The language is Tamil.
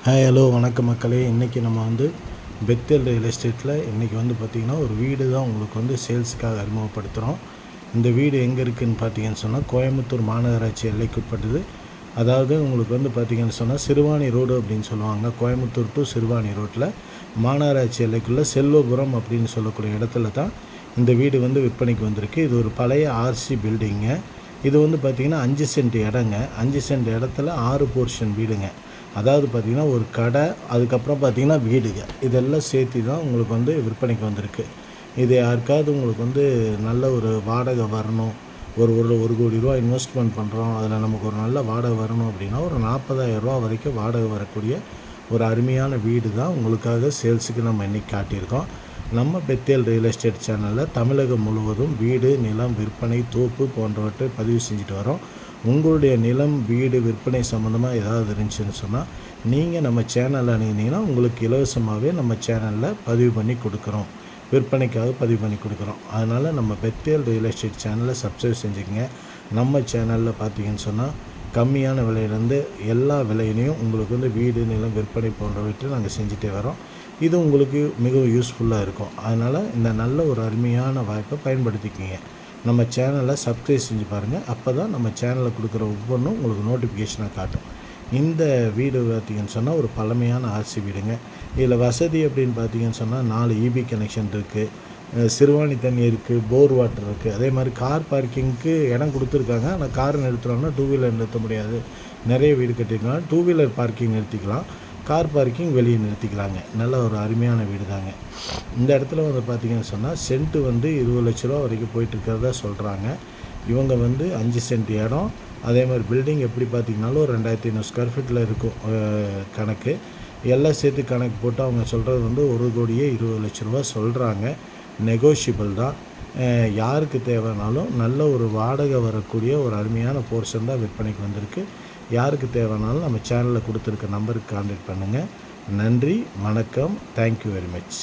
ஹாய் ஹலோ வணக்கம் மக்களே. இன்றைக்கி நம்ம வந்து பெத்தேல் ரியல் எஸ்டேட்டில் இன்றைக்கி வந்து பார்த்திங்கன்னா ஒரு வீடு தான் உங்களுக்கு வந்து சேல்ஸுக்காக அறிமுகப்படுத்துகிறோம். இந்த வீடு எங்கே இருக்குதுன்னு பார்த்தீங்கன்னு சொன்னால் கோயம்புத்தூர் மாநகராட்சி எல்லைக்குட்பட்டது. அதாவது உங்களுக்கு வந்து பார்த்திங்கன்னு சொன்னால் சிறுவாணி ரோடு அப்படின்னு சொல்லுவாங்க. கோயம்புத்தூர் டு சிறுவாணி ரோட்டில் மாநகராட்சி எல்லைக்குள்ளே செல்வபுரம் அப்படின்னு சொல்லக்கூடிய இடத்துல தான் இந்த வீடு வந்து விற்பனைக்கு வந்திருக்கு. இது ஒரு பழைய ஆர்சி பில்டிங்கு. இது வந்து பார்த்திங்கன்னா 5 சென்ட் இடங்க. 5 சென்ட் இடத்துல 6 போர்ஷன் வீடுங்க. அதாவது பார்த்திங்கன்னா ஒரு கடை, அதுக்கப்புறம் பார்த்திங்கன்னா வீடுங்க, இதெல்லாம் சேர்த்து தான் உங்களுக்கு வந்து விற்பனைக்கு வந்திருக்கு. இது யாருக்காவது உங்களுக்கு வந்து நல்ல ஒரு வாடகை வரணும், ஒரு ஒரு 1 கோடி ரூபா இன்வெஸ்ட்மெண்ட் பண்ணுறோம், அதில் நமக்கு ஒரு நல்ல வாடகை வரணும் அப்படின்னா ஒரு 40,000 ரூபா வரைக்கும் வாடகை வரக்கூடிய ஒரு அருமையான வீடு தான் உங்களுக்காக சேல்ஸுக்கு நம்ம இன்றைக்கி காட்டியிருக்கோம். நம்ம பெத்தேல் ரியல் எஸ்டேட் சேனலில் தமிழகம் முழுவதும் வீடு, நிலம் விற்பனை, தோப்பு போன்றவற்றை பதிவு செஞ்சுட்டு வரோம். உங்களுடைய நிலம், வீடு விற்பனை சம்மந்தமாக ஏதாவது இருந்துச்சுன்னு சொன்னால் நீங்கள் நம்ம சேனலில் அணுகினீங்கன்னா உங்களுக்கு இலவசமாகவே நம்ம சேனலில் பதிவு பண்ணி கொடுக்குறோம். விற்பனைக்காக பதிவு பண்ணி கொடுக்குறோம். அதனால் நம்ம பெத்தேல் ரியல் எஸ்டேட் சேனலை சப்ஸ்கிரைப் செஞ்சுக்கங்க. நம்ம சேனலில் பார்த்தீங்கன்னு சொன்னால் கம்மியான விலையிலேருந்து எல்லா விலையிலையும் உங்களுக்கு வந்து வீடு, நிலம் விற்பனை போன்றவற்றை நாங்கள் செஞ்சுட்டே வரோம். இது உங்களுக்கு மிகவும் யூஸ்ஃபுல்லாக இருக்கும். அதனால் இந்த நல்ல ஒரு அருமையான வாய்ப்பை பயன்படுத்திக்கிங்க. நம்ம சேனலை சப்ஸ்கிரைப் செஞ்சு பாருங்கள். அப்போ தான் நம்ம சேனலில் கொடுக்குற ஒவ்வொன்றும் உங்களுக்கு நோட்டிஃபிகேஷனாக காட்டும். இந்த வீடு பார்த்திங்கன்னு சொன்னால் ஒரு பழமையான ஆர்சி வீடுங்க. இதில் வசதி அப்படின்னு பார்த்திங்கன்னு சொன்னால் 4 இபி கனெக்ஷன் இருக்குது, சிறுவாணி தண்ணி இருக்குது, போர் வாட்டர் இருக்குது. அதே மாதிரி கார் பார்க்கிங்க்கு இடம் கொடுத்துருக்காங்க. ஆனால் கார் நிறுத்துகிறோம்னா 2 வீலர் நிறுத்த முடியாது. நிறைய வீடு கட்டியிருக்காங்க. 2 வீலர் பார்க்கிங் நிறுத்திக்கலாம், கார் பார்க்கிங் வெளியே நிறுத்திக்கலாங்க. நல்ல ஒரு அருமையான வீடு தாங்க. இந்த இடத்துல வந்து பார்த்திங்கன்னு சொன்னால் சென்ட்டு வந்து 20 லட்ச ரூபா வரைக்கும் போயிட்டுருக்கிறதா சொல்கிறாங்க. இவங்க வந்து 5 சென்ட் இடம். அதே மாதிரி பில்டிங் எப்படி பார்த்திங்கனாலும் ஒரு 2500 ஸ்கொயர் ஃபீட்டில் இருக்கும் கணக்கு. எல்லாம் சேர்த்து கணக்கு போட்டு அவங்க சொல்கிறது வந்து 1,20 லட்ச ரூபா சொல்கிறாங்க. நெகோஷியபிள் தான். யாருக்கு தேவைனாலும் நல்ல ஒரு வாடகை வரக்கூடிய ஒரு அருமையான போர்ஷன் தான் விற்பனைக்கு வந்திருக்கு. யாருக்கு தேவைனாலும் நம்ம சேனலில் கொடுத்துருக்க நம்பருக்கு கான்டாக்ட் பண்ணுங்கள். நன்றி, வணக்கம், தேங்க்யூ வெரி மச்.